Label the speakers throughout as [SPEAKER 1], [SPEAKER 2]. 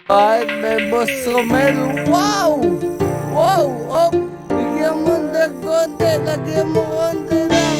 [SPEAKER 1] Kahit may Boss Romel, wow! Wow! Oh! Bigyan mo ng konti, lagyan mo konti lang.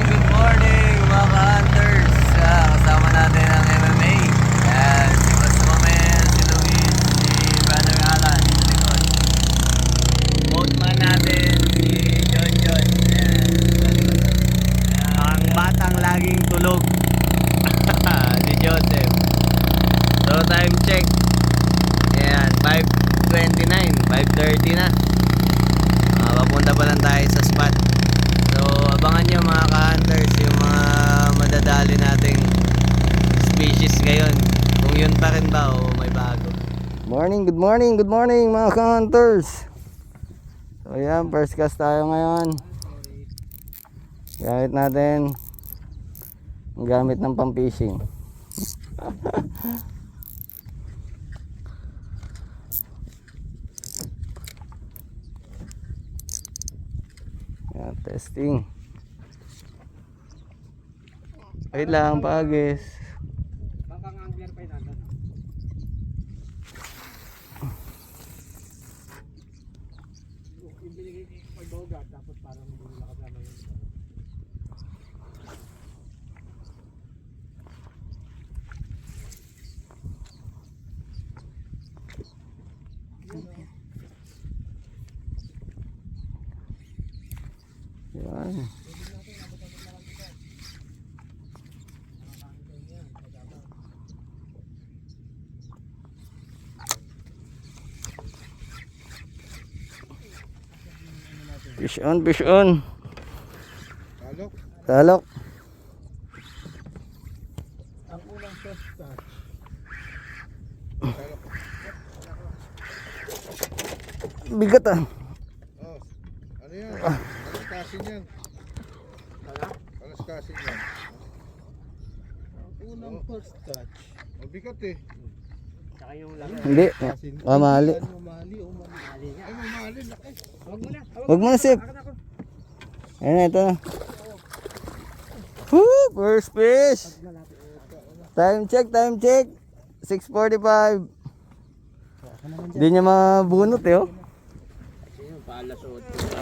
[SPEAKER 1] Good morning mga ka-hunters. Kasama natin ang MMA. Yan, si Boss Romel, si Luis, si Brother Alan, sa likod. Boatman natin, si John. Yan, sa likod. Ang batang laging tulog, si Joseph. So time check. Yan, 5:29, 5:30 na. Papunta pa lang tayo sa spot. So abangan nyo mga ka-hunters yung mga madadali nating species ngayon. Kung yun pa rin ba o may bago. Good morning mga ka-hunters. So yan, first cast tayo ngayon. Gamit natin ang gamit ng pang-fishing. Yan, testing. Wait lang, pagis.
[SPEAKER 2] Baka angler pa yun. Yung binigay ni Pagboga, tapos parang hindi nila kasama yun.
[SPEAKER 1] Yan. Fish on. Talok.
[SPEAKER 2] Ang unang first touch.
[SPEAKER 1] Bigat ah.
[SPEAKER 3] Oh, ano yan? Alas kasin yan. Alas kasin yan.
[SPEAKER 2] Ang unang first touch.
[SPEAKER 3] Mabigat eh.
[SPEAKER 2] Saka yung laki.
[SPEAKER 1] Hindi. Mamali.
[SPEAKER 2] Umali nga.
[SPEAKER 3] Ay, mamali. Laki.
[SPEAKER 2] Huwag mo na.
[SPEAKER 1] Huwag mo na, Sip. Ayan na, ito na. Woo! First fish. Time check. 6:45. Hindi niya mabunot eh, oh.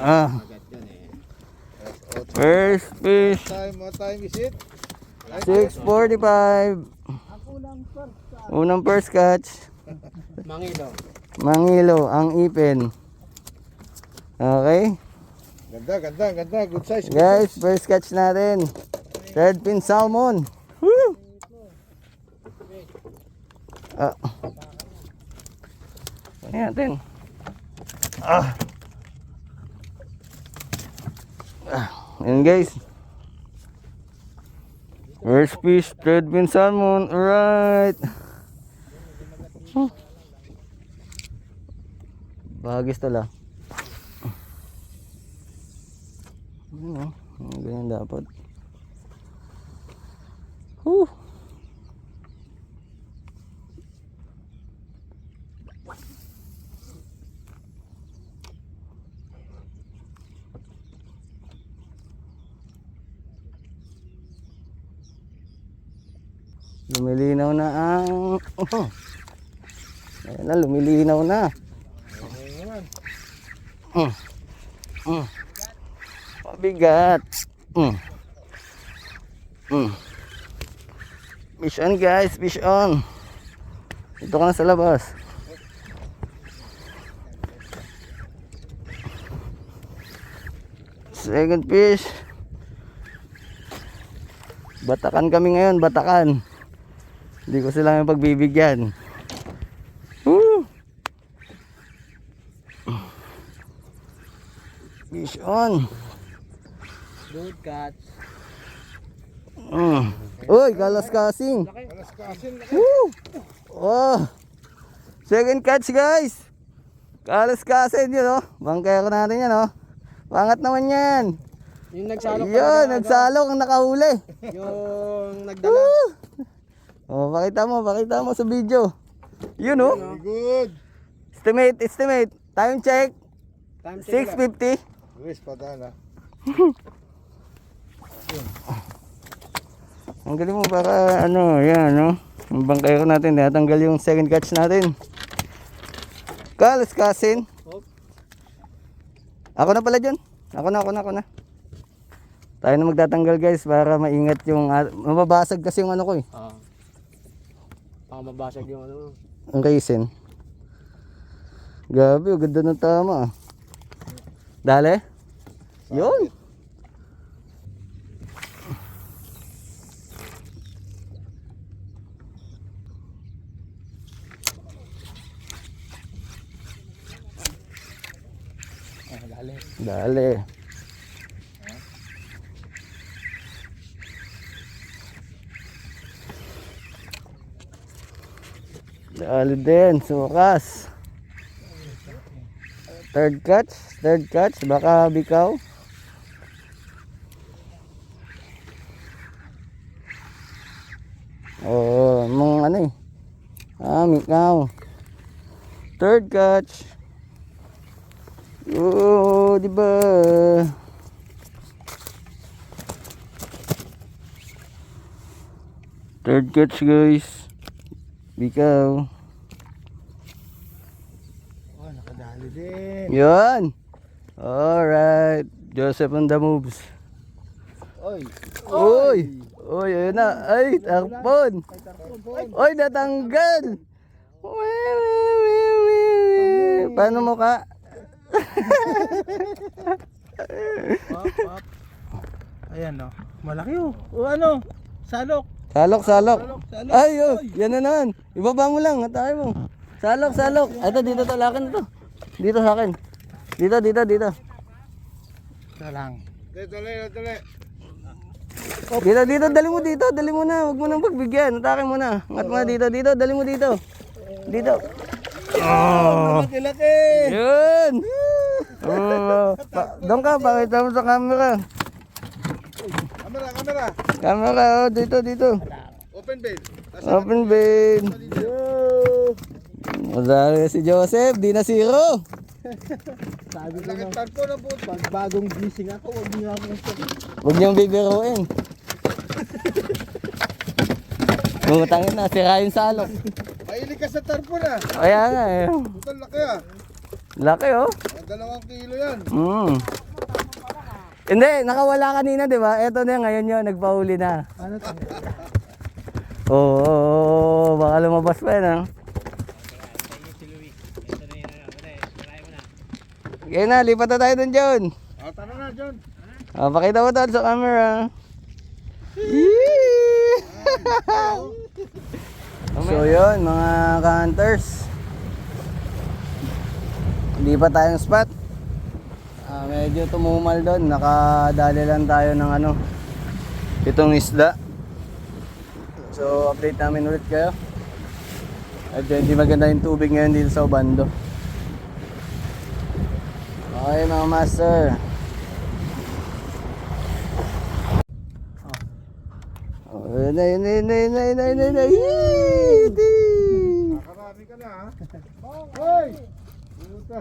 [SPEAKER 1] Ah. First fish.
[SPEAKER 3] What time is it?
[SPEAKER 1] 6:45. Unang first catch. Mangilo ang ipin. Okay.
[SPEAKER 3] Ganda. Good size.
[SPEAKER 1] Guys, first catch natin. Third pin salmon. Woo! Ah. Ayan natin. Ayan guys. First fish, third pin salmon. Alright. Bahagis tala. Ganyan dapat. Lumilinaw na ang ayan na, lumilinaw na. Mabigat. Fish on guys, fish on. Ito ka na sa labas. Second fish. Batakan kami ngayon, batakan. Hindi ko sila yung pagbibigyan. Woo! Fish on.
[SPEAKER 2] Good catch.
[SPEAKER 1] Uy, kalas-kasing.
[SPEAKER 3] Alas kasin.
[SPEAKER 1] Woo! Oh. Second catch, guys. Kalas-kasing yun, oh. Bangkero natin yan, oh. Pangat naman yan.
[SPEAKER 2] Yung nagsalok
[SPEAKER 1] Yun, nagsalok ang nakahuli.
[SPEAKER 2] Yung nagdala.
[SPEAKER 1] Woo! Oh, pakita mo sa video. Yun, oh.
[SPEAKER 3] Very good.
[SPEAKER 1] Estimate. Time check.
[SPEAKER 2] Time check
[SPEAKER 1] 6:50.
[SPEAKER 3] Luis, padala.
[SPEAKER 1] Ang galing mo para ano, yan, no? Ang bangkero natin, natanggal yung second catch natin. Kalas-kasin. Ako na pala dyan. Ako na. Tayo na magtatanggal, guys, para maingat yung, mababasag kasi yung ano ko eh.
[SPEAKER 2] Baka mabasag yung ano.
[SPEAKER 1] Ang resin. Gabi, ang ganda ng tama. Dale? Yun. Dale. Dale din, sukas. Third catch, baka bikaw. Oh, mong ano eh. Mikaw. Third catch. Oh, di ba? Third catch, guys. Bikaw.
[SPEAKER 3] Oh, nakadali din.
[SPEAKER 1] Yun. Alright. Joseph on the moves.
[SPEAKER 3] Oy.
[SPEAKER 1] Uy! Uy, ayun na. Ay, takpon. Uy, natanggal. Paano mo ka?
[SPEAKER 2] Ayan no. Malaki oh. O ano? Salok.
[SPEAKER 1] Salok. Ay, oh, yan na naman. Ibaba mo lang, atake mo. Salok. Ito, dito to, lakan ito. Dito sa akin. Dito.
[SPEAKER 2] Ito lang.
[SPEAKER 3] Dali.
[SPEAKER 1] Dito, dali mo na. Huwag mo nang pagbigyan. Atake mo na. Angat mo na dito, dali mo dito. Dito. Oh.
[SPEAKER 2] Laki.
[SPEAKER 1] Yun. Oh. Doon ka, pakita mo sa camera. Camera, oh, dito.
[SPEAKER 3] Open bed.
[SPEAKER 1] Open vein. Masaya si Joseph, di na zero.
[SPEAKER 2] Sabi ko
[SPEAKER 3] Laki
[SPEAKER 2] na,
[SPEAKER 3] tagpo na po.
[SPEAKER 2] pag bagong gising ako, huwag niyo ako
[SPEAKER 1] Huwag niyong bibiruin. Bumutangin na, sira yung salok.
[SPEAKER 3] Mahilig ka sa tarpo na.
[SPEAKER 1] Kaya nga eh.
[SPEAKER 3] Butal laki ah.
[SPEAKER 1] Laki oh.
[SPEAKER 3] 2 kilo yan.
[SPEAKER 1] Hindi, nakawala kanina, di ba? Eto na ngayon yun, nagpahuli na.
[SPEAKER 2] Ano to?
[SPEAKER 1] Oo, baka lumabas pa yun, ha? Okay na, lipat na tayo dun, John.
[SPEAKER 3] Tara na, John.
[SPEAKER 1] Pakita mo to sa camera. So yun, mga ka-hunters. Hindi pa tayong spot. Medyo tumumal doon. Nakadali lang tayo ng ano, itong isda. So update namin ulit kayo. At hindi maganda yung tubig ngayon dito sa Obando. Okay mga master. Yun.
[SPEAKER 3] Nakarami ka na ha. Hoy! Puta.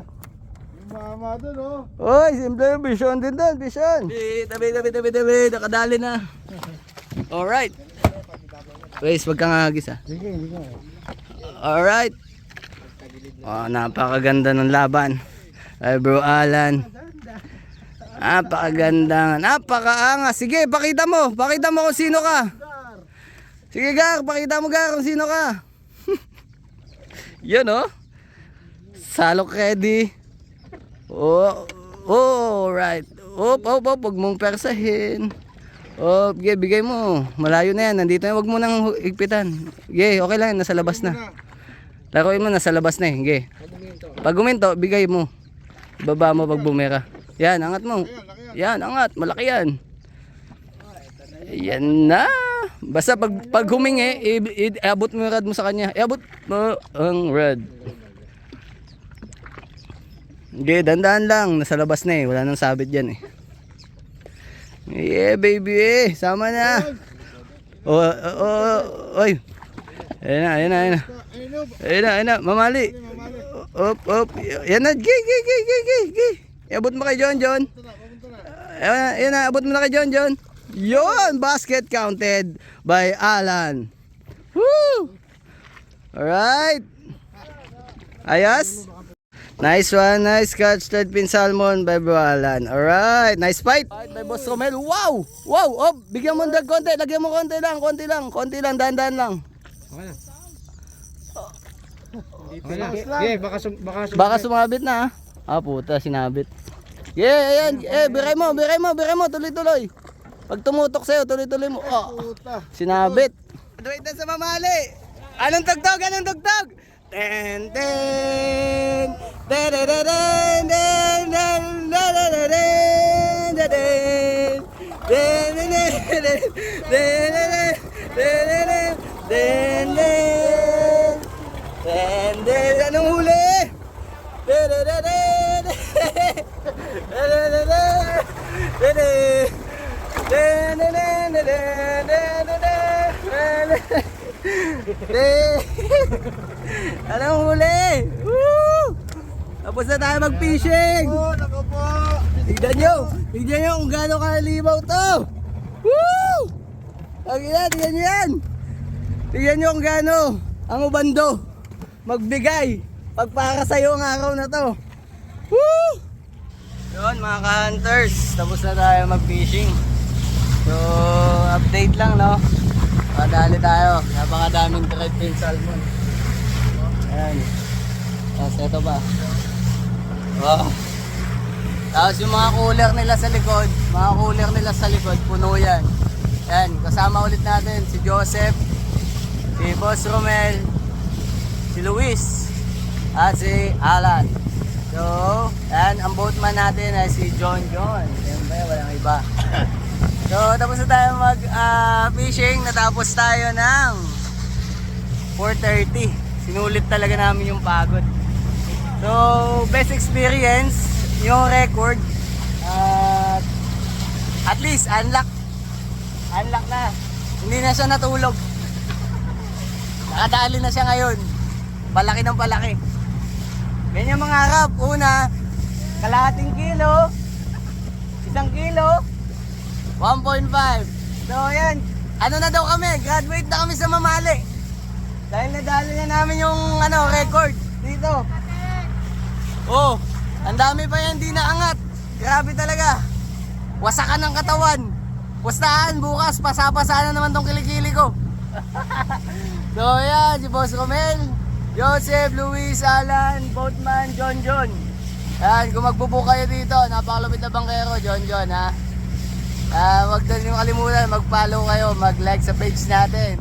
[SPEAKER 3] Yung mama dun oh.
[SPEAKER 1] Oy, simple yung vision din doon, vision. Tabi, nakadali na. Alright. Guys, wag kang agis ha.
[SPEAKER 2] Sige.
[SPEAKER 1] Alright. Oh, napakaganda ng laban. Ay bro Alan. Napakaganda. Napakaangas. Sige, pakita mo kung sino ka. Sige Gar, pakita mo Gar kung sino ka. Yan oh. Salok ready. Oh, alright. Wag mong persahin. Bigay mo. Malayo na yan. Nandito na. Wag mo nang higpitan. Okay lang. Nasa labas na. Laruin mo, nasa labas na eh. Pag guminto, bigay mo. Ibaba mo pag bumera. Yan, angat mo. Yan, angat. Malaki yan. Yan na. Basta pag humingi, iabot mo yung rod mo sa kanya. Iabot mo ang rod. Okay, dandan lang. Nasa labas na eh. Wala nang sabit dyan eh. Yeah, baby eh. Sama na. Oy. Ayan na, ayan na, ayan na. Ayan na, ayan na. Mamali. Op. Yan na. Gay. Iabot mo kay John. Ayan na, abot mo na kay John. Yon, basket counted by Alan. Woo! Alright. Ayos. Nice one, nice catch. Third pin salmon by Bro Alan. Alright, nice fight. By Boss Romel. Wow! Oh, bigyan mo ng konti. Lagyan mo konti lang. Dahan-dahan lang. Baka sumabit na. Puta, sinabit. Ayan. Biray mo. Tuloy. Pag tumutok sa'yo, tuloy mo. Sinabit. Wait na sa mamali. Anong tugtog? Ten. Anong huli? Anong huli? Woo! Tapos na tayo mag-fishing. Tignan nyo kung gaano kalimaw to. Woo! Tignan nyo yan. Tignan nyo kung gaano ang ubando magbigay pag para sa'yo ang araw na to. Woo! Yun mga ka-hunters, tapos na tayo mag-fishing. So, update lang, no? Padali tayo. Napakadaming thread fin salmon. Ayan. Tapos ito pa. Wow. Tapos yung mga cooler nila sa likod, puno yan. Ayan, kasama ulit natin si Joseph, si Boss Romel, si Luis, at si Alan. So, ayan, ang boatman natin ay si John. Siyempre, walang iba. So, tapos na tayo mag-fishing. Natapos tayo ng 4:30. Sinulit talaga namin yung pagod. So, best experience, yung record. At least, unlock na. Hindi na siya natulog. Nakadali na siya ngayon. Palaki ng palaki. Ganyan mga harap. Una, kalahating kilo, 1 kilo, 1.5. So ayan, ano na daw kami, graduate na kami sa mamali. Dahil nadali na namin yung record dito. Oh, ang dami pa yan, di naangat. Grabe talaga. Wasakan ng katawan. Pustahan bukas, pasapasa na naman tong kilikili ko. So ayan, si Boss Romel, Joseph, Luis, Alan, Boatman, John. Ayan, kung magbubook kayo dito, napakalupit na bangkero, John ha. Huwag na nyo kalimutan, mag-follow kayo, mag-like sa page natin.